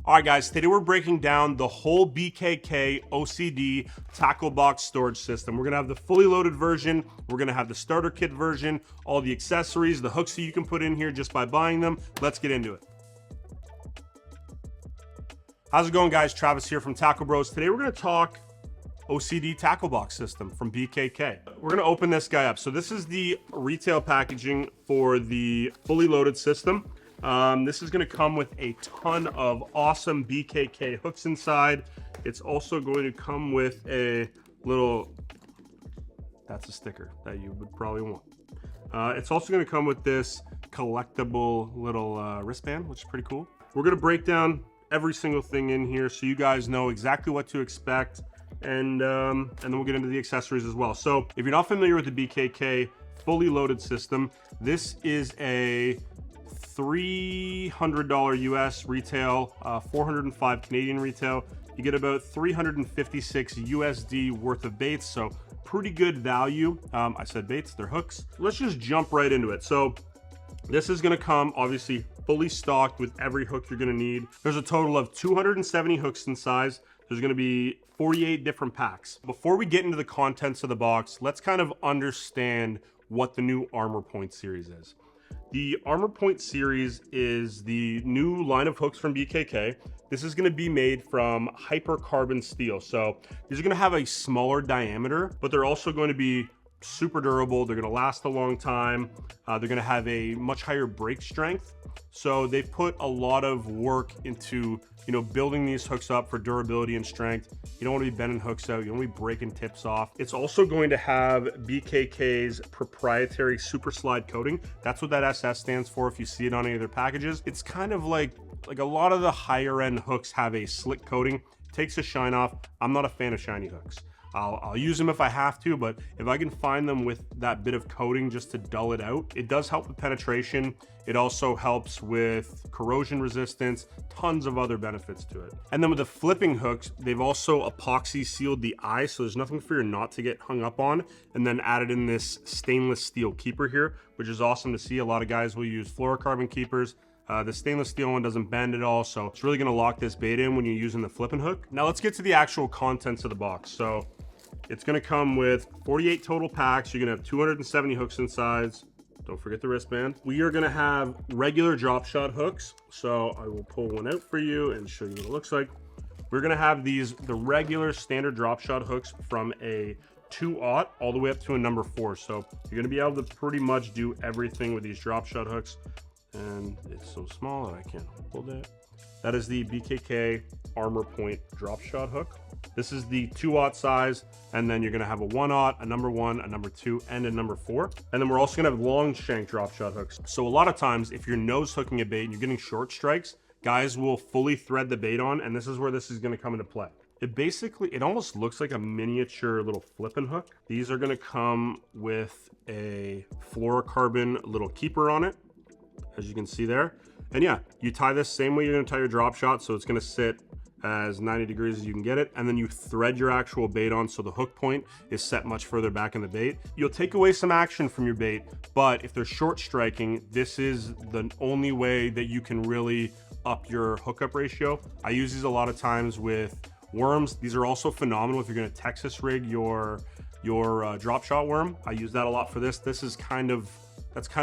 All right, guys, today we're breaking down the whole BKK OCD tackle box storage system. We're gonna have the fully loaded version, we're gonna have the starter kit version, all the accessories, the hooks that you can put in here just by buying them. Let's get into it. How's it going, guys? Travis here from Tackle Bros. Today we're gonna talk OCD tackle box system from BKK. We're gonna open this guy up. So this is the retail packaging for the fully loaded system. This is going to come with a ton of awesome BKK hooks inside. It's also going to come with a little, that's a sticker that you would probably want. It's also going to come with this collectible little wristband, which is pretty cool. We're going to break down every single thing in here so you guys know exactly what to expect, and then we'll get into the accessories as well. So if you're not familiar with the BKK fully loaded system, this is a $300 US retail, 405 Canadian retail. You get about 356 USD worth of baits, so pretty good value. I said baits, they're hooks. Let's just jump right into it. So this is gonna come obviously fully stocked with every hook you're gonna need. There's a total of 270 hooks in size. There's gonna be 48 different packs. Before we get into the contents of the box, let's kind of understand what the new Armor Point series is. The Armor Point series is the new line of hooks from BKK. This is going to be made from hypercarbon steel. So these are going to have a smaller diameter, but they're also going to be super durable. They're going to last a long time. They're going to have a much higher break strength. So they've put a lot of work into, building these hooks up for durability and strength. You don't want to be bending hooks out. You don't want to be breaking tips off. It's also going to have BKK's proprietary super slide coating. That's what that SS stands for if you see it on any of their packages. It's kind of like a lot of the higher end hooks have a slick coating. It takes the shine off. I'm not a fan of shiny hooks. I'll use them if I have to, but if I can find them with that bit of coating just to dull it out, it does help with penetration. It also helps with corrosion resistance, tons of other benefits to it. And then with the flipping hooks, they've also epoxy sealed the eye, so there's nothing for your knot to get hung up on, and then added in this stainless steel keeper here, which is awesome to see. A lot of guys will use fluorocarbon keepers. The stainless steel one doesn't bend at all, so it's really gonna lock this bait in when you're using the flipping hook. Now let's get to the actual contents of the box. So it's gonna come with 48 total packs. You're gonna have 270 hooks inside. Don't forget the wristband. We are gonna have regular drop shot hooks. So I will pull one out for you and show you what it looks like. We're gonna have the regular standard drop shot hooks from a 2/0 all the way up to a number 4. So you're gonna be able to pretty much do everything with these drop shot hooks. And it's so small that I can't hold it. That is the BKK Armor Point drop shot hook. This is the 2/0 size, and then you're gonna have a 1/0, a number 1, a number 2, and a number 4. And then we're also gonna have long shank drop shot hooks. So a lot of times, if you're nose hooking a bait and you're getting short strikes, guys will fully thread the bait on, and this is where this is gonna come into play. It almost looks like a miniature little flipping hook. These are gonna come with a fluorocarbon little keeper on it, as you can see there. And yeah, you tie this same way you're gonna tie your drop shot, so it's gonna sit as 90 degrees as you can get it, and then you thread your actual bait on so the hook point is set much further back in the bait. You'll take away some action from your bait, but if they're short striking, this is the only way that you can really up your hookup ratio. I use these a lot of times with worms. These are also phenomenal if you're gonna Texas rig your drop shot worm. I use that a lot for this. That's kind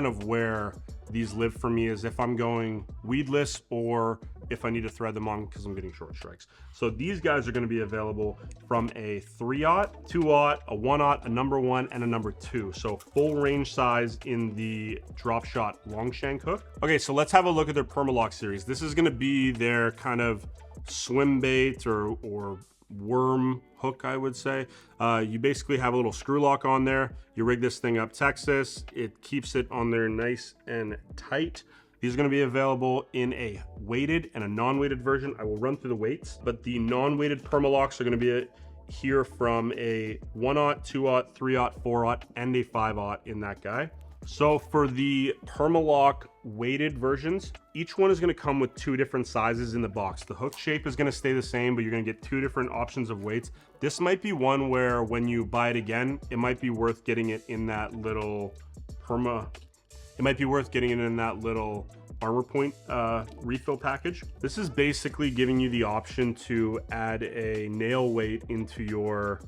of where these live for me, is if I'm going weedless or if I need to thread them on because I'm getting short strikes. So these guys are going to be available from a 3/0, 2/0, a 1/0, a number 1, and a number 2. So full range size in the drop shot long shank hook. Okay, so let's have a look at their PERMALOCK series. This is going to be their kind of swim bait or worm hook, I would say. You basically have a little screw lock on there. You rig this thing up Texas. It keeps it on there nice and tight. These are going to be available in a weighted and a non-weighted version. I will run through the weights, but the non-weighted PERMALOCKs are going to be here from a 1/0, 2/0, 3/0, 4/0, and a 5/0 in that guy. So for the PERMALOCK weighted versions, each one is going to come with 2 different sizes in the box. The hook shape is going to stay the same, but you're going to get 2 different options of weights. This might be one where when you buy it again, it might be worth getting it in that little armor point refill package. This is basically giving you the option to add a nail weight into your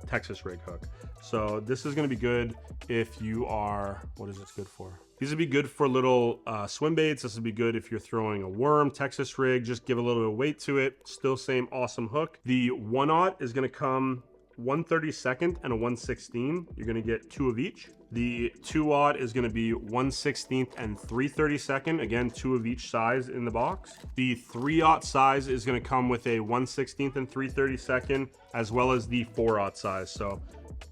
Texas rig hook. So this is going to be good if you are, what is this good for? These would be good for little swim baits. This would be good if you're throwing a worm, Texas rig, just give a little bit of weight to it. Still same awesome hook. The 1/0 is going to come 1/32 and a 1/16. You're going to get 2 of each. The 2/0 is going to be 1/16 and 3/32. Again, 2 of each size in the box. The 3/0 size is going to come with a 1/16 and 3/32, as well as the 4/0 size. So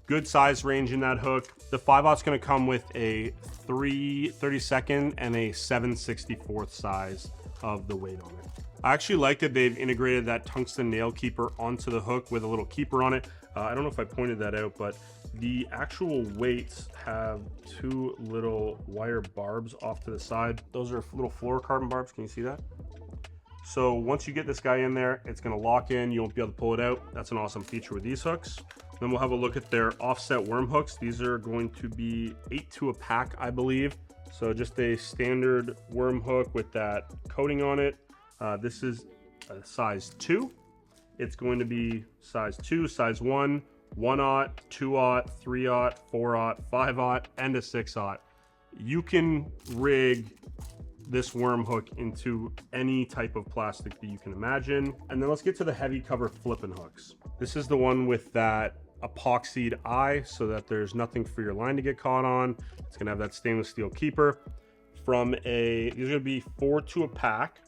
good size range in that hook. The 5/0 is going to come with a 3/32 and a 7/64 size of the weight on it. I actually like that they've integrated that tungsten nail keeper onto the hook with a little keeper on it. I don't know if I pointed that out, but the actual weights have 2 little wire barbs off to the side. Those are little fluorocarbon barbs. Can you see that? So once you get this guy in there, it's going to lock in. You won't be able to pull it out. That's an awesome feature with these hooks. Then we'll have a look at their offset worm hooks. These are going to be 8 to a pack, I believe. So just a standard worm hook with that coating on it. This is a size 2. It's going to be size 2, size 1, 1/0, 2/0, 3/0, 4/0, 5/0, and a 6/0. You can rig this worm hook into any type of plastic that you can imagine. And then let's get to the heavy cover flipping hooks. This is the one with that epoxied eye so that there's nothing for your line to get caught on. It's gonna have that stainless steel keeper. These are gonna be 4 to a pack.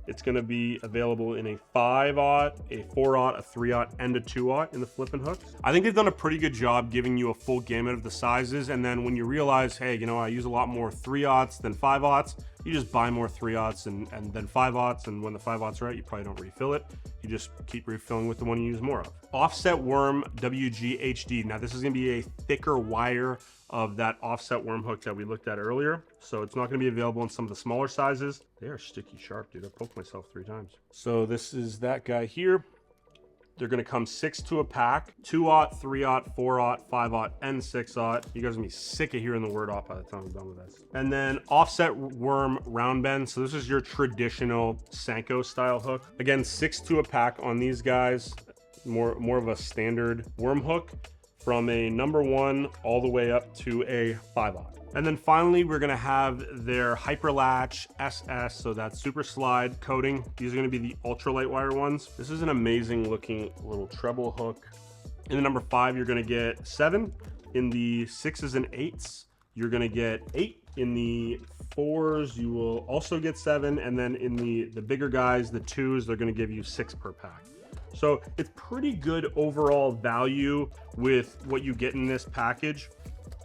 It's going to be available in a 5/0, a 4/0, a 3/0, and a 2/0 in the flipping hooks. I think they've done a pretty good job giving you a full gamut of the sizes. And then when you realize, hey, you know, I use a lot more 3/0s than 5/0s, you just buy more 3/0s and then 5/0s. And when the 5/0s are out, you probably don't refill it. You just keep refilling with the one you use more of. Offset worm WG-HD. Now this is going to be a thicker wire of that offset worm hook that we looked at earlier. So it's not going to be available in some of the smaller sizes. They are sticky sharp, dude. I poked myself 3 times. So this is that guy here. They're going to come 6 to a pack, 2/0, 3/0, 4/0, 5/0, and 6/0. You guys are going to be sick of hearing the word off by the time I'm done with this. And then offset worm round bend. So this is your traditional Senko style hook. Again, 6 to a pack on these guys. More of a standard worm hook from a number 1 all the way up to a 5/0. And then finally, we're gonna have their HYPERLATCH SS, so that's super slide coating. These are gonna be the ultralight wire ones. This is an amazing looking little treble hook. In the number 5, you're gonna get 7. In the 6s and 8s, you're gonna get 8. In the 4s, you will also get 7. And then in the bigger guys, the 2s, they're gonna give you 6 per pack. So it's pretty good overall value with what you get in this package.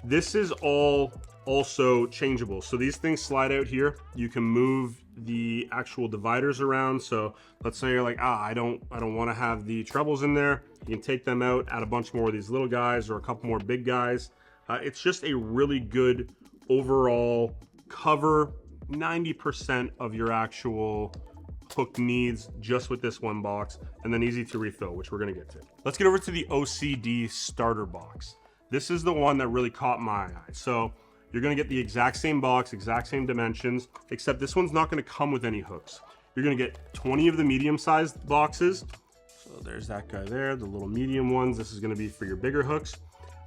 This is all also changeable. So these things slide out here. You can move the actual dividers around. So let's say you're like, I don't want to have the trebles in there. You can take them out, add a bunch more of these little guys or a couple more big guys. It's just a really good overall cover 90% of your actual hook needs just with this one box, and then easy to refill, which we're going to get to. Let's get over to the OCD starter box. This is the one that really caught my eye. So you're going to get the exact same box, exact same dimensions, except this one's not going to come with any hooks. You're going to get 20 of the medium-sized boxes. So there's that guy there, the little medium ones. This is going to be for your bigger hooks.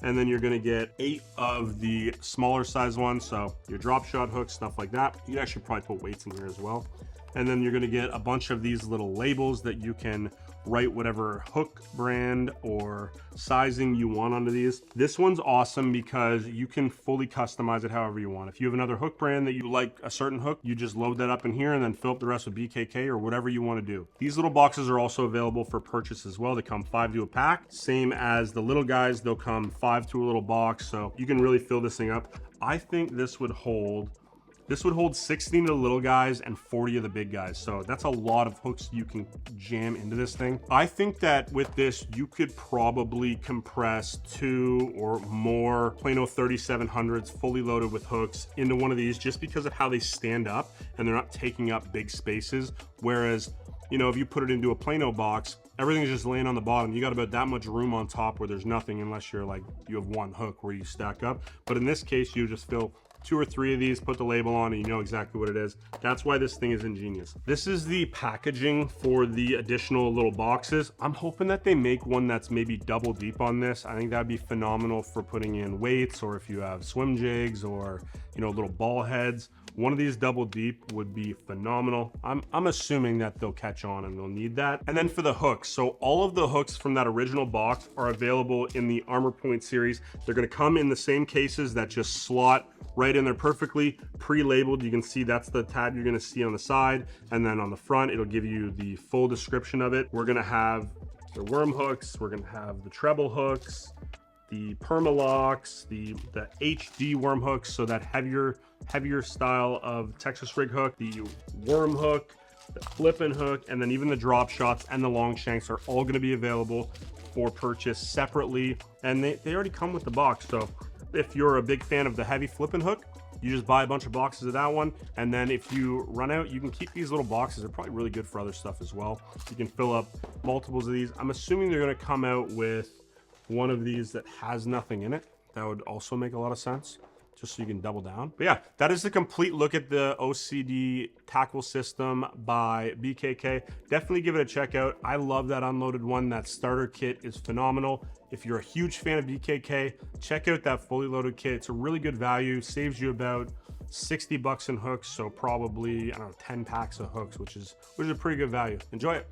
And then you're going to get 8 of the smaller size ones, so your drop shot hooks, stuff like that. You can actually probably put weights in here as well. And then you're going to get a bunch of these little labels that you can write whatever hook brand or sizing you want onto these. This one's awesome because you can fully customize it however you want. If you have another hook brand that you like a certain hook, you just load that up in here and then fill up the rest with BKK or whatever you want to do. These little boxes are also available for purchase as well. They come 5 to a pack, same as the little guys. They'll come 5 to a little box, so you can really fill this thing up. I think this would hold 16 of the little guys and 40 of the big guys. So that's a lot of hooks you can jam into this thing. I think that with this, you could probably compress 2 or more Plano 3700s fully loaded with hooks into one of these just because of how they stand up and they're not taking up big spaces. Whereas, you know, if you put it into a Plano box, everything's just laying on the bottom. You got about that much room on top where there's nothing unless you're like, you have one hook where you stack up. But in this case, you just fill 2 or 3 of these, put the label on, and you know exactly what it is. That's why this thing is ingenious. This is the packaging for the additional little boxes. I'm hoping that they make one that's maybe double deep on this. I think that'd be phenomenal for putting in weights, or if you have swim jigs, or you know, little ball heads. One of these double deep would be phenomenal. I'm assuming that they'll catch on and they'll need that. And then for the hooks, so all of the hooks from that original box are available in the Armor Point series. They're gonna come in the same cases that just slot right in there perfectly, pre-labeled. You can see that's the tab you're gonna see on the side, and then on the front, it'll give you the full description of it. We're gonna have the worm hooks, we're gonna have the treble hooks, the PERMALOCKs, the HD worm hooks, so that heavier style of Texas rig hook, the worm hook, the flipping hook, and then even the drop shots and the long shanks are all going to be available for purchase separately, and they already come with the box. So if you're a big fan of the heavy flipping hook, you just buy a bunch of boxes of that one, and then if you run out, you can keep these little boxes. They're probably really good for other stuff as well. You can fill up multiples of these. I'm assuming they're going to come out with one of these that has nothing in it. That would also make a lot of sense, just so you can double down. But yeah, that is the complete look at the OCD tackle system by BKK. Definitely give it a check out. I love that unloaded one. That starter kit is phenomenal. If you're a huge fan of BKK, check out that fully loaded kit. It's a really good value, saves you about 60 bucks in hooks, so probably, I don't know, 10 packs of hooks, which is a pretty good value. Enjoy it.